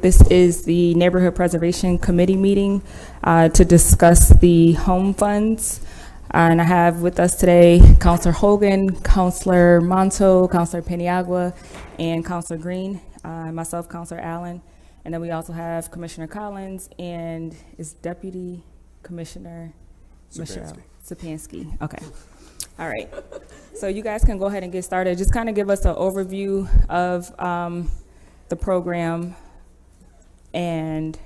This is the Neighborhood Preservation Committee meeting to discuss the home funds. And I have with us today Councilor Hogan, Councilor Monto, Councilor Peniagua, and Councilor Green, myself, Councilor Allen. And then we also have Commissioner Collins and is Deputy Commissioner Michelle Sapansky. Okay. All right. So you guys can go ahead and get started. Just kind of give us an overview of the program, and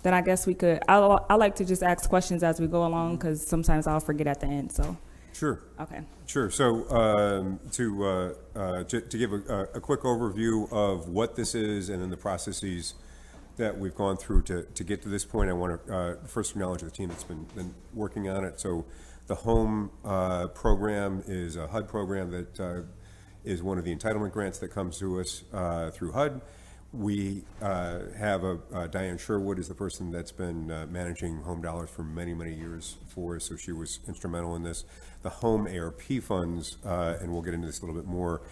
then I guess we could, I like to just ask questions as we go along because sometimes I'll forget at the end, so. Sure. Okay. Sure. So to give a quick overview of what this is and then the processes that we've gone through to get to this point, I want to first acknowledge the team that's been working on it. So the home program is a HUD program that is one of the entitlement grants that comes to us through HUD. We have Diane Sherwood is the person that's been managing Home Dollars for many, many years for us, so she was instrumental in this. The home ARP funds, and we'll get into this a little bit more,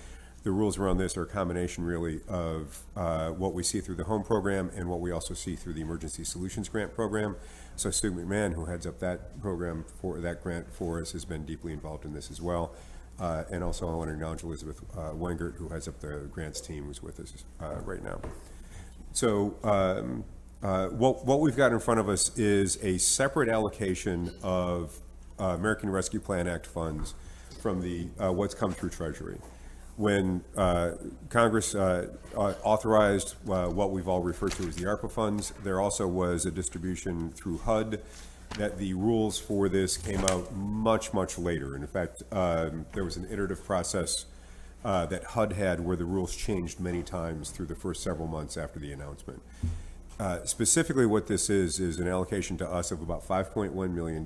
the rules around this are a combination really of what we see through the home program and what we also see through the Emergency Solutions Grant program. So Sue McMahon, who heads up that program for that grant for us, has been deeply involved in this as well. And also I want to acknowledge Elizabeth Wengert, who heads up the grants team, who's with us right now. So what we've got in front of us is a separate allocation of American Rescue Plan Act funds from the what's come through Treasury. When Congress authorized what we've all referred to as the ARPA funds, there also was a distribution through HUD that the rules for this came out much, much later. And in fact, there was an iterative process that HUD had where the rules changed many times through the first several months after the announcement. Specifically what this is an allocation to us of about $5.1 million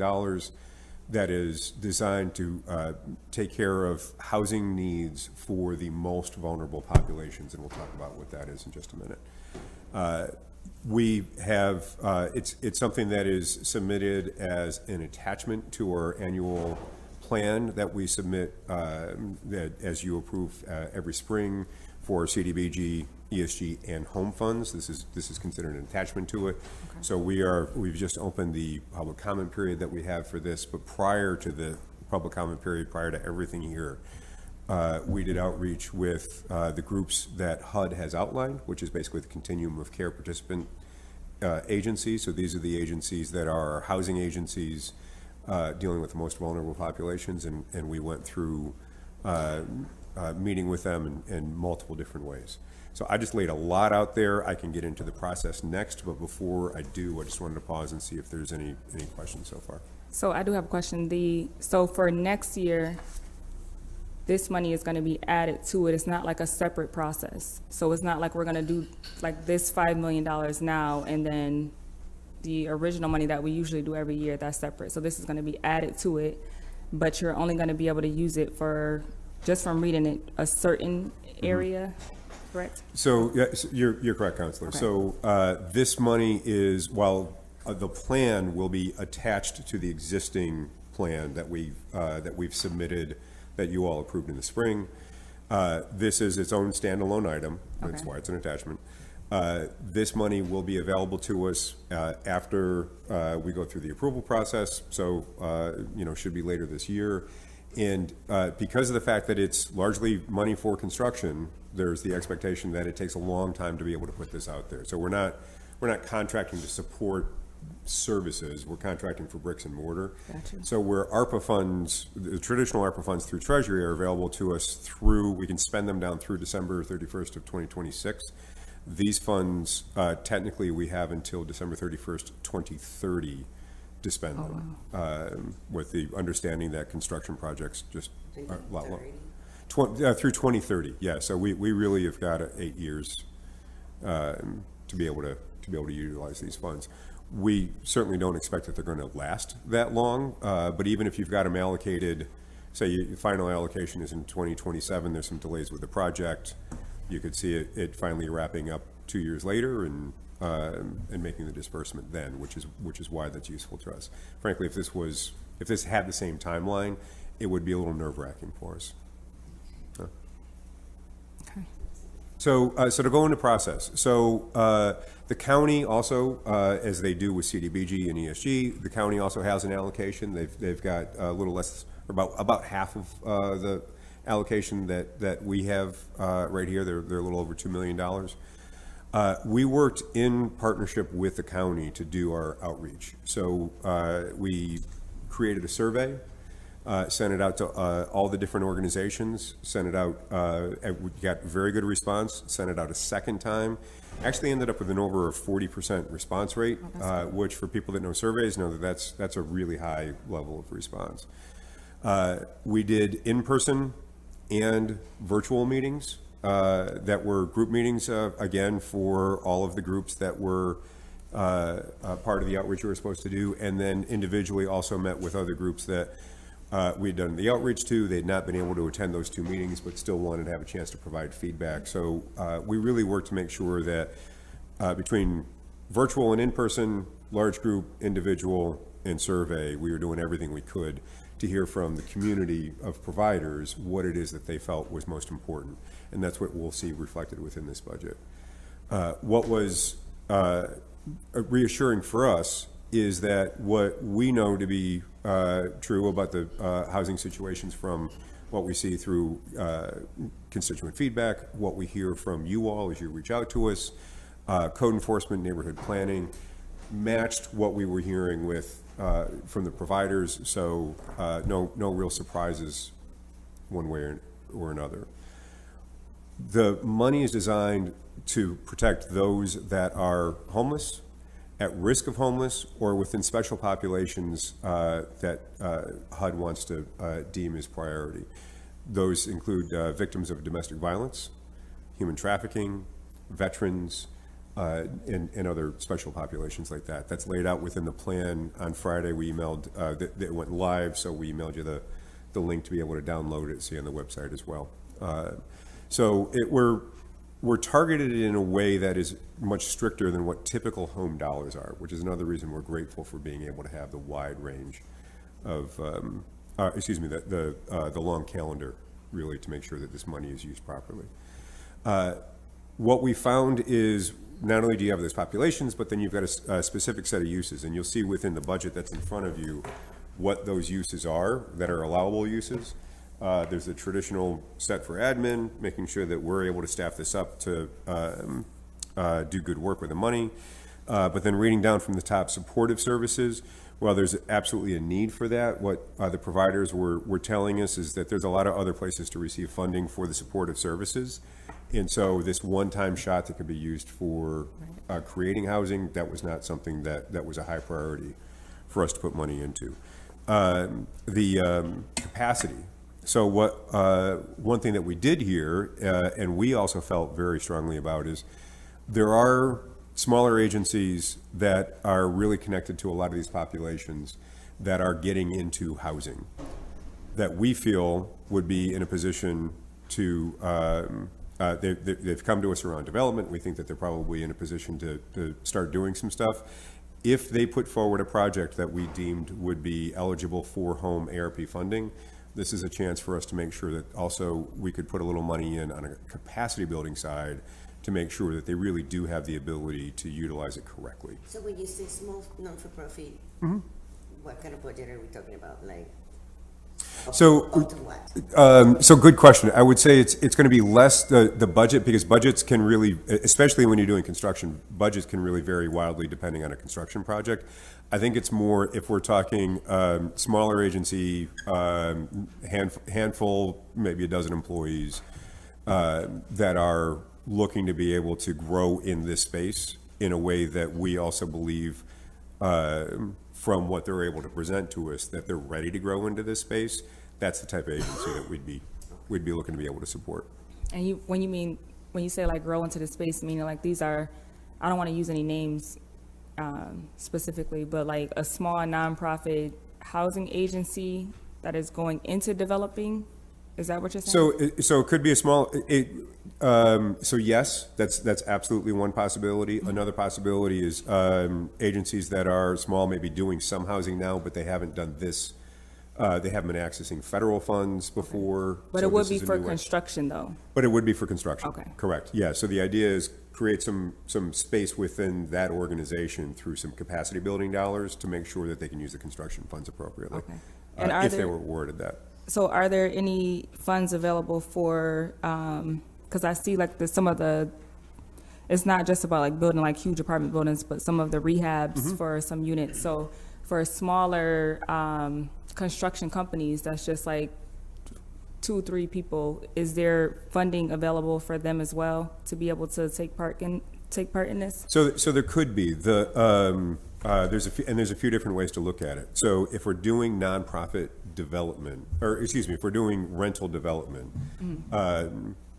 that is designed to take care of housing needs for the most vulnerable populations, and we'll talk about what that is in just a minute. We have, it's something that is submitted as an attachment to our annual plan that we submit that as you approve every spring for CDBG, ESG, and home funds. This is considered an attachment to it. Okay. So we've just opened the public comment period that we have for this, but prior to the public comment period, prior to everything here, we did outreach with the groups that HUD has outlined, which is basically the continuum of care participant agencies. So these are the agencies that are housing agencies dealing with the most vulnerable populations, and we went through meeting with them in multiple different ways. So I just laid a lot out there. I can get into the process next, but before I do, I just wanted to pause and see if there's any questions so far. So I do have a question. So for next year, this money is going to be added to it. It's not like a separate process. So it's not like we're going to do like this $5 million now and then the original money that we usually do every year, that's separate. So this is going to be added to it, but you're only going to be able to use it for, just from reading it, a certain area, correct? So yeah, you're correct, Counselor. Okay. So this money is, while the plan will be attached to the existing plan that we've submitted, that you all approved in the spring. This is its own standalone item. Okay. That's why it's an attachment. This money will be available to us after we go through the approval process. So, should be later this year. And because of the fact that it's largely money for construction, there's the expectation that it takes a long time to be able to put this out there. So we're not contracting to support services, we're contracting for bricks and mortar. Gotcha. So where ARPA funds, the traditional ARPA funds through Treasury are available to us through, we can spend them down through December 31st of 2026. These funds, technically we have until December 31st, 2030 to spend them, with the understanding that construction projects just are a lot longer. Through 2030, yeah. So we really have got 8 years to be able to utilize these funds. We certainly don't expect that they're going to last that long, but even if you've got them allocated, say your final allocation is in 2027, there's some delays with the project, you could see it finally wrapping up 2 years later and making the disbursement then, which is why that's useful to us. Frankly, if this had the same timeline, it would be a little nerve-wracking for us. So to go into process, the county also, as they do with CDBG and ESG, the county also has an allocation. They've got a little less, about half of the allocation that we have right here. They're a little over $2 million. We worked in partnership with the county to do our outreach. So we created a survey. Sent it out to all the different organizations, sent it out, and we got very good response, sent it out a second time. Actually ended up with an over a 40% response rate, which for people that know surveys know that that's a really high level of response. We did in-person and virtual meetings that were group meetings, again, for all of the groups that were part of the outreach we were supposed to do, and then individually also met with other groups that we had done the outreach to. They'd not been able to attend those 2 meetings, but still wanted to have a chance to provide feedback. So we really worked to make sure that between virtual and in-person, large group, individual, and survey, we were doing everything we could to hear from the community of providers what it is that they felt was most important. And that's what we'll see reflected within this budget. What was reassuring for us is that what we know to be true about the housing situations from what we see through constituent feedback, what we hear from you all as you reach out to us, code enforcement, neighborhood planning, matched what we were hearing with from the providers. So no real surprises one way or another. The money is designed to protect those that are homeless, at risk of homeless, or within special populations that HUD wants to deem as priority. Those include victims of domestic violence, human trafficking, veterans, and other special populations like that. That's laid out within the plan. On Friday, we emailed, that went live, so we emailed you the link to be able to download it, see on the website as well. So we're targeted in a way that is much stricter than what typical home dollars are, which is another reason we're grateful for being able to have the wide range of, the long calendar, really, to make sure that this money is used properly. What we found is not only do you have those populations, but then you've got a specific set of uses, and you'll see within the budget that's in front of you what those uses are that are allowable uses. There's a traditional set for admin, making sure that we're able to staff this up to do good work with the money. But then reading down from the top, supportive services, while there's absolutely a need for that, what the providers were telling us is that there's a lot of other places to receive funding for the supportive services. And so this one-time shot that could be used for creating housing, that was not something that was a high priority for us to put money into. The capacity. So one thing that we did here, and we also felt very strongly about, is there are smaller agencies that are really connected to a lot of these populations that are getting into housing that we feel would be in a position to, they've come to us around development. We think that they're probably in a position to start doing some stuff. If they put forward a project that we deemed would be eligible for home ARP funding, this is a chance for us to make sure that also we could put a little money in on a capacity building side to make sure that they really do have the ability to utilize it correctly. So when you say small non-for-profit, what kind of budget are we talking about? Like, So, up to what? so good question. I would say it's going to be less the budget, because budgets can really, especially when you're doing construction, budgets can really vary wildly depending on a construction project. I think it's more if we're talking smaller agency, handful, maybe a dozen employees that are looking to be able to grow in this space in a way that we also believe from what they're able to present to us that they're ready to grow into this space. That's the type of agency that we'd be looking to be able to support. And when you say like grow into the space, meaning like these are, I don't want to use any names specifically, but like a small nonprofit housing agency that is going into developing. Is that what you're saying? So it could be a small. So yes, that's absolutely one possibility. Mm-hmm. Another possibility is agencies that are small, maybe doing some housing now, but they haven't done this They haven't been accessing federal funds before. But so it would this be is a for new way. construction, though. But it would be for construction. Okay. Correct. Yeah. So the idea is create some space within that organization through some capacity building dollars to make sure that they can use the construction funds appropriately. Okay. And are if they there- were awarded that. So are there any funds available for, because I see like some of the, it's not just about like building like huge apartment buildings, but some of the rehabs for some units. So for smaller construction companies, that's just like 2-3 people, is there funding available for them as well to be able to take part in this? So there could be there's a few different ways to look at it. So if we're doing nonprofit development, or excuse me, if we're doing rental development,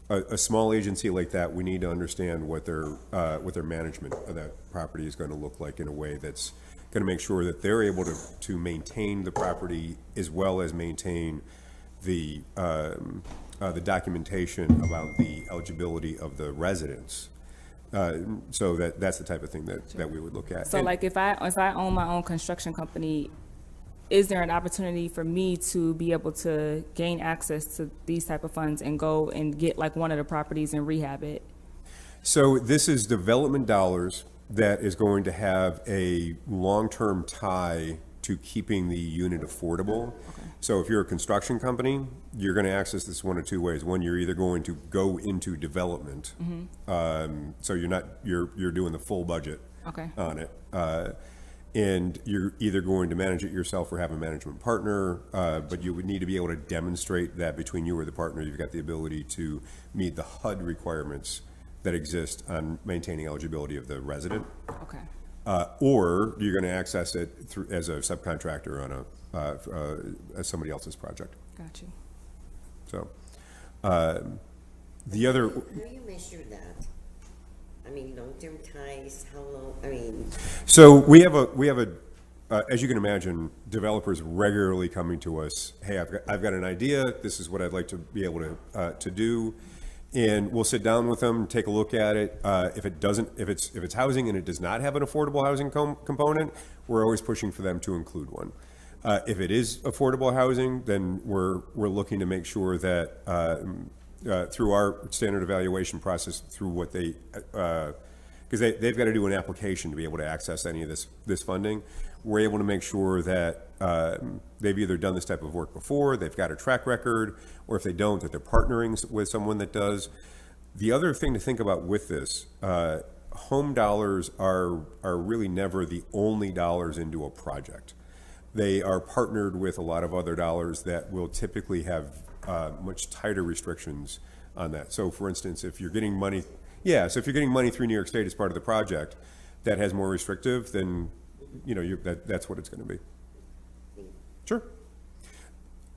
a small agency like that, we need to understand what their management of that property is going to look like in a way that's going to make sure that they're able to maintain the property as well as maintain the documentation about the eligibility of the residents. So that's the type of thing that we would look at. So like if I own my own construction company, is there an opportunity for me to be able to gain access to these type of funds and go and get like one of the properties and rehab it? So this is development dollars that is going to have a long-term tie to keeping the unit affordable. Okay. So if you're a construction company, you're going to access this one of two ways. One, you're either going to go into development, so you're doing the full budget on it, and you're either going to manage it yourself or have a management partner, but you would need to be able to demonstrate that between you or the partner, you've got the ability to meet the HUD requirements that exist on maintaining eligibility of the resident. Okay. Or you're going to access it through, as a subcontractor on as somebody else's project. Got you. So the other. How do you measure that? I mean, long-term ties, how long, I mean. So we have a as you can imagine, developers regularly coming to us, hey, I've got an idea, this is what I'd like to be able to do. And we'll sit down with them, take a look at it. If it's housing and it does not have an affordable housing component, we're always pushing for them to include one. If it is affordable housing, then we're looking to make sure that through our standard evaluation process, through what they, because they've got to do an application to be able to access any of this funding, we're able to make sure that they've either done this type of work before, they've got a track record, or if they don't, that they're partnering with someone that does. The other thing to think about with this, home dollars are really never the only dollars into a project. They are partnered with a lot of other dollars that will typically have much tighter restrictions on that. So for instance, if you're getting money, if you're getting money through New York State as part of the project, that has more restrictive, then that's what it's going to be. Sure.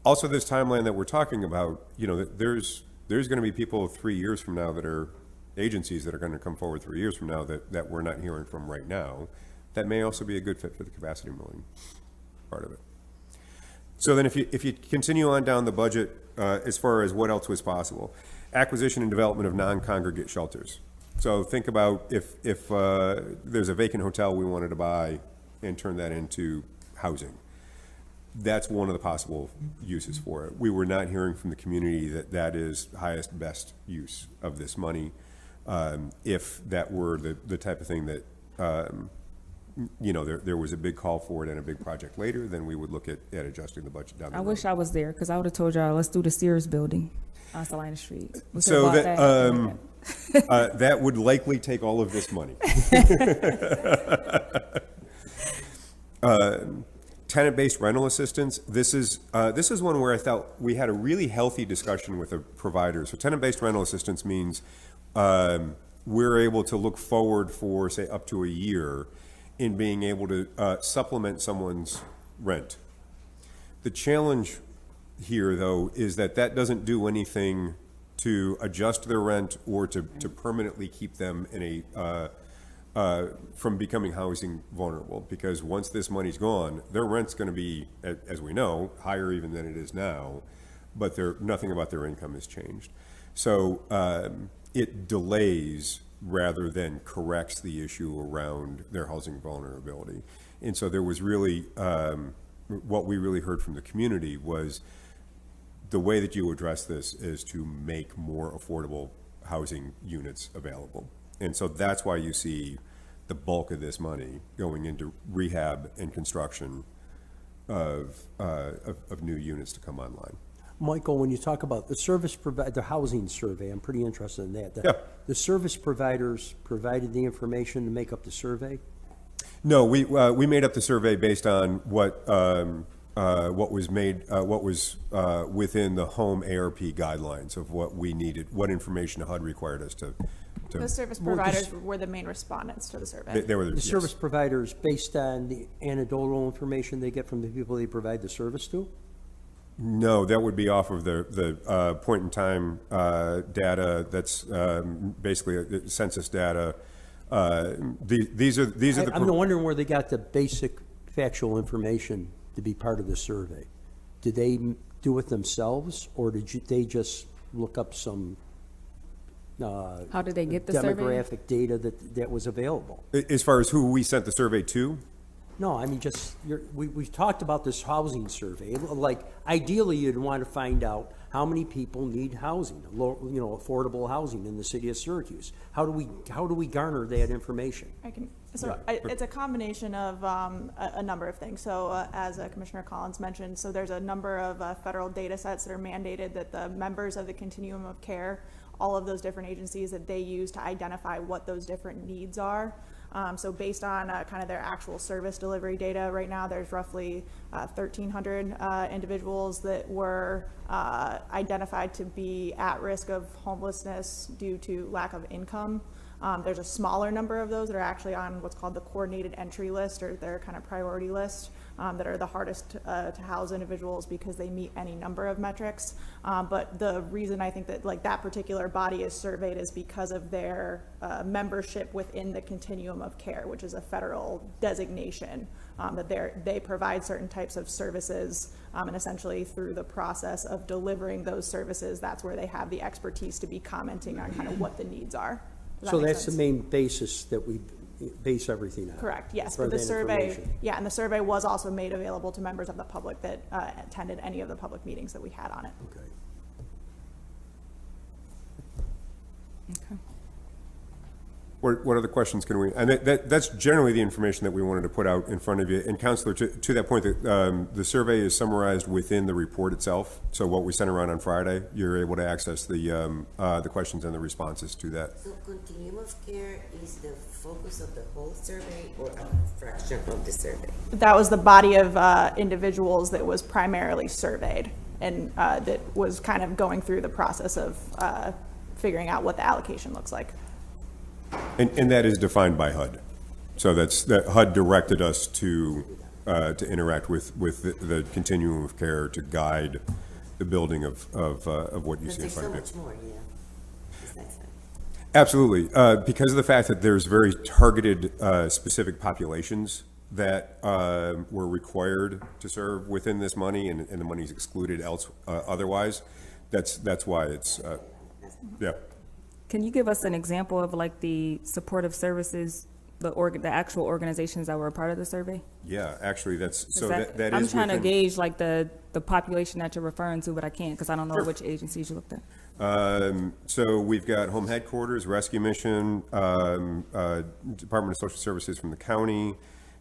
Also, this timeline that we're talking about, there's going to be people 3 years from now that are agencies that are going to come forward 3 years from now that we're not hearing from right now. That may also be a good fit for the capacity building part of it. So then if you continue on down the budget, as far as what else was possible, acquisition and development of non-congregate shelters. So think about if there's a vacant hotel we wanted to buy and turn that into housing. That's one of the possible uses for it. We were not hearing from the community that is highest, best use of this money. If that were the type of thing that, there was a big call for it and a big project later, then we would look at adjusting the budget down the road. I wish I was there because I would have told y'all, let's do the Sears building on Salina Street. So that would likely take all of this money. Tenant-based rental assistance. This is one where I thought we had a really healthy discussion with the provider. So tenant-based rental assistance means we're able to look forward for, say, up to a year in being able to supplement someone's rent. The challenge here, though, is that doesn't do anything to adjust their rent or to permanently keep them in from becoming housing vulnerable, because once this money's gone, their rent's going to be, as we know, higher even than it is now, but nothing about their income has changed. So it delays rather than corrects the issue around their housing vulnerability. And so there was really what we really heard from the community was the way that you address this is to make more affordable housing units available. And so that's why you see the bulk of this money going into rehab and construction of new units to come online. Michael, when you talk about the housing survey, I'm pretty interested in that. Yeah. The service providers provided the information to make up the survey? No, we made up the survey based on what was within the home ARP guidelines of what we needed, what information HUD required us to. The service providers were the main respondents to the survey. They were The yes. service providers, based on the anecdotal information they get from the people they provide the service to? No, that would be off of the point in time data. That's basically census data. These are the. I'm wondering where they got the basic factual information to be part of the survey. Did they do it themselves, or they just look up some How did they get the survey? demographic data that was available? As far as who we sent the survey to, No, I mean, we've talked about this housing survey. Like, ideally, you'd want to find out how many people need housing, affordable housing in the city of Syracuse. How do we garner that information? It's a combination of a number of things. So as Commissioner Collins mentioned, so there's a number of federal data sets that are mandated that the members of the continuum of care, all of those different agencies, that they use to identify what those different needs are. So based on kind of their actual service delivery data, right now there's roughly 1,300 individuals that were identified to be at risk of homelessness due to lack of income. There's a smaller number of those that are actually on what's called the coordinated entry list, or their kind of priority list, that are the hardest to house individuals because they meet any number of metrics. But the reason I think that that particular body is surveyed is because of their membership within the continuum of care, which is a federal designation, that they provide certain types of services, and essentially through the process of delivering those services, that's where they have the expertise to be commenting on kind of what the needs are. So that's the main basis that we base everything on? Correct, yes. For But the that survey, information. and the survey was also made available to members of the public that attended any of the public meetings that we had on it. Okay. Okay. what other questions can we? And that's generally the information that we wanted to put out in front of you. And Counselor, to that point, the survey is summarized within the report itself. So what we sent around on Friday, you're able to access the questions and the responses to that. So continuum of care is the focus of the whole survey or a fraction of the survey? That was the body of individuals that was primarily surveyed, and that was kind of going through the process of figuring out what the allocation looks like. And that is defined by HUD. So that HUD directed us to interact with the continuum of care to guide the building of what you Because see in there's so front of you. much more, yeah. Besides that. Absolutely, because of the fact that there's very targeted, specific populations that were required to serve within this money, and the money's excluded otherwise. That's why it's yeah. Can you give us an example of the supportive services, the actual organizations that were a part of the survey? Yeah, actually, that's so Is that I'm is trying to within- gauge the population that you're referring to, but I can't because I don't know which agencies you looked at. So we've got Home Headquarters, Rescue Mission, Department of Social Services from the county,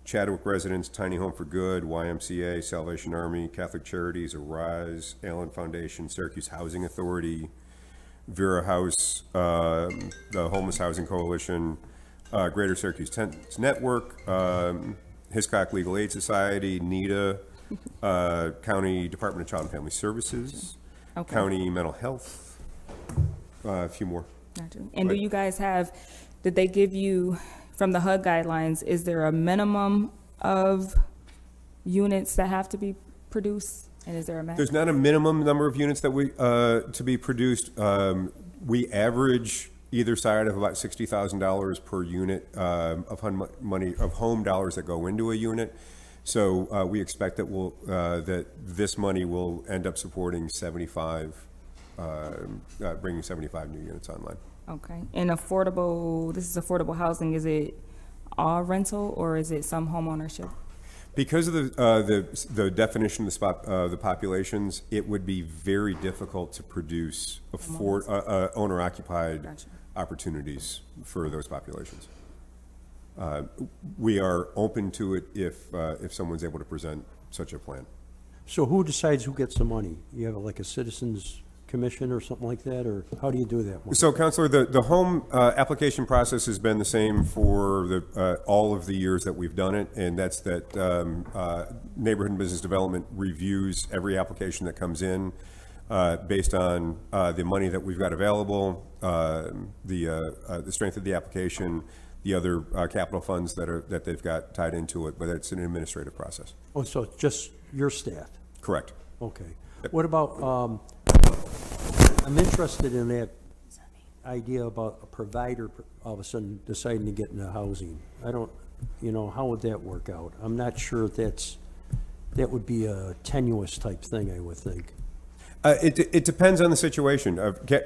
Chadwick Residents, Tiny Home for Good, YMCA, Salvation Army, Catholic Charities, Arise, Allen Foundation, Syracuse Housing Authority, Vera House, the Homeless Housing Coalition, Greater Syracuse Tents Network, Hiscock Legal Aid Society, NEDA, County Department of Child and Family Services, Okay. County Mental Health, a few more. Gotcha. And do you guys did they give you, from the HUD guidelines, is there a minimum of units that have to be produced? And is there a max? There's not a minimum number of units that we to be produced. We average either side of about $60,000 per unit of home dollars that go into a unit. So we expect that that this money will end up supporting 75, bringing 75 new units online. Okay. And this is affordable housing, is it all rental or is it some home ownership? Because of the definition of the populations, it would be very difficult to produce owner-occupied Gotcha. opportunities for those populations. We are open to it if someone's able to present such a plan. So who decides who gets the money? You have like a citizens commission or something like that, or how do you do that? So, Counselor, the home application process has been the same for all of the years that we've done it, and that's that Neighborhood and Business Development reviews every application that comes in based on the money that we've got available, the strength of the application, the other capital funds that they've got tied into it, but it's an administrative process. Oh, so it's just your staff? Correct. Okay. What about, I'm interested in that idea about a provider all of a sudden deciding to get into housing. I don't, how would that work out? I'm not sure that would be a tenuous type thing, I would think. It depends on the situation.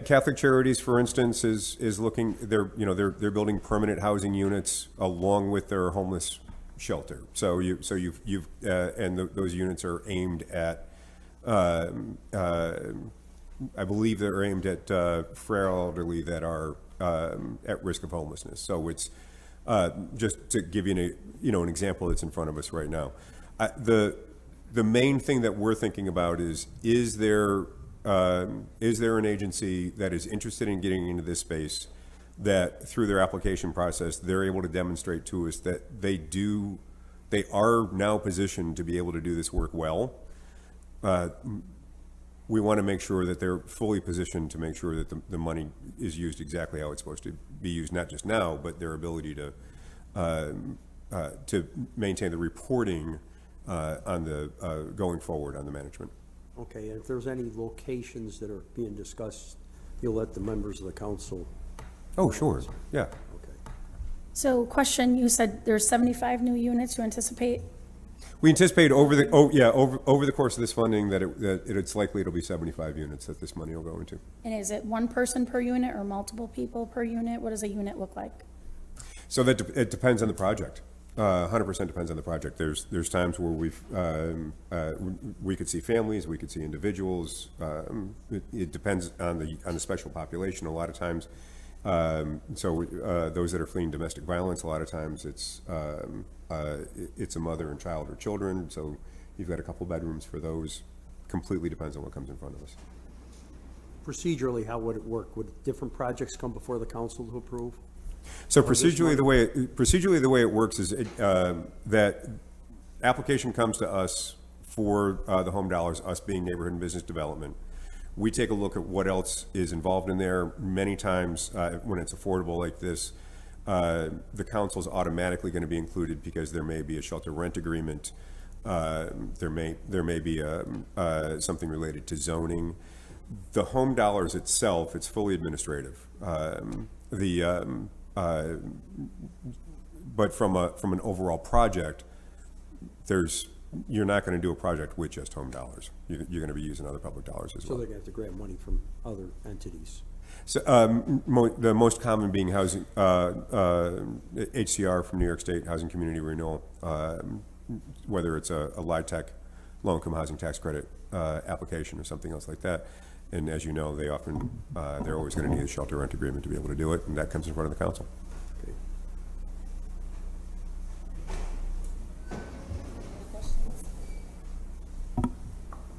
Catholic Charities, for instance, is looking. They're building permanent housing units along with their homeless shelter. So you've those units are aimed at. I believe they're aimed at frail elderly that are at risk of homelessness. So it's just to give you an example that's in front of us right now. The main thing that we're thinking about is there an agency that is interested in getting into this space that through their application process they're able to demonstrate to us that they are now positioned to be able to do this work well. We want to make sure that they're fully positioned to make sure that the money is used exactly how it's supposed to be used, not just now, but their ability to maintain the reporting on the going forward on the management. Okay, and if there's any locations that are being discussed, you'll let the members of the council? Oh, sure, yeah. Okay. So question, you said there's 75 new units you anticipate? We anticipate over the course of this funding that it's likely it'll be 75 units that this money will go into. And is it one person per unit or multiple people per unit? What does a unit look like? So it depends on the project. 100% depends on the project. There's times where we could see families, we could see individuals. It depends on the special population. A lot of times, those that are fleeing domestic violence, a lot of times it's a mother and child or children. So you've got a couple bedrooms for those. Completely depends on what comes in front of us. Procedurally, how would it work? Would different projects come before the council to approve? So procedurally, the way it works is that application comes to us for the home dollars, us being Neighborhood and Business Development. We take a look at what else is involved in there. Many times when it's affordable like this, the council is automatically going to be included because there may be a shelter rent agreement. There may be something related to zoning. The home dollars itself, it's fully administrative. But from an overall project, you're not going to do a project with just home dollars. You're going to be using other public dollars as well. So they're going to have to grab money from other entities. So the most common being housing, HCR from New York State, Housing Community Renewal, whether it's a LIHTC, low-income housing tax credit application or something else like that. And as you know, they're always going to need a shelter rent agreement to be able to do it, and that comes in front of the council. Okay.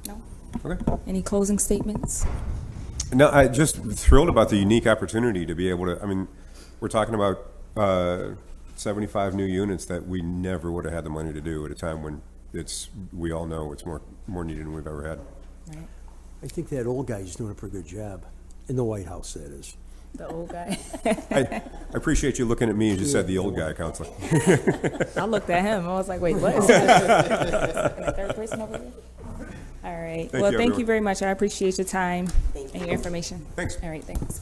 No? Okay. Any closing statements? No, I'm just thrilled about the unique opportunity to be able to, I mean, we're talking about 75 new units that we never would have had the money to do at a time when we all know it's more needed than we've ever had. Right. I think that old guy's doing a pretty good job in the White House, that is. The old guy. I appreciate you looking at me and just said the old guy, Counselor. I looked at him. I was like, wait, what? Is that third person over there? All right. Thank Well, you, thank you everyone. very much. I appreciate your time and your information. Thanks. All right, thanks.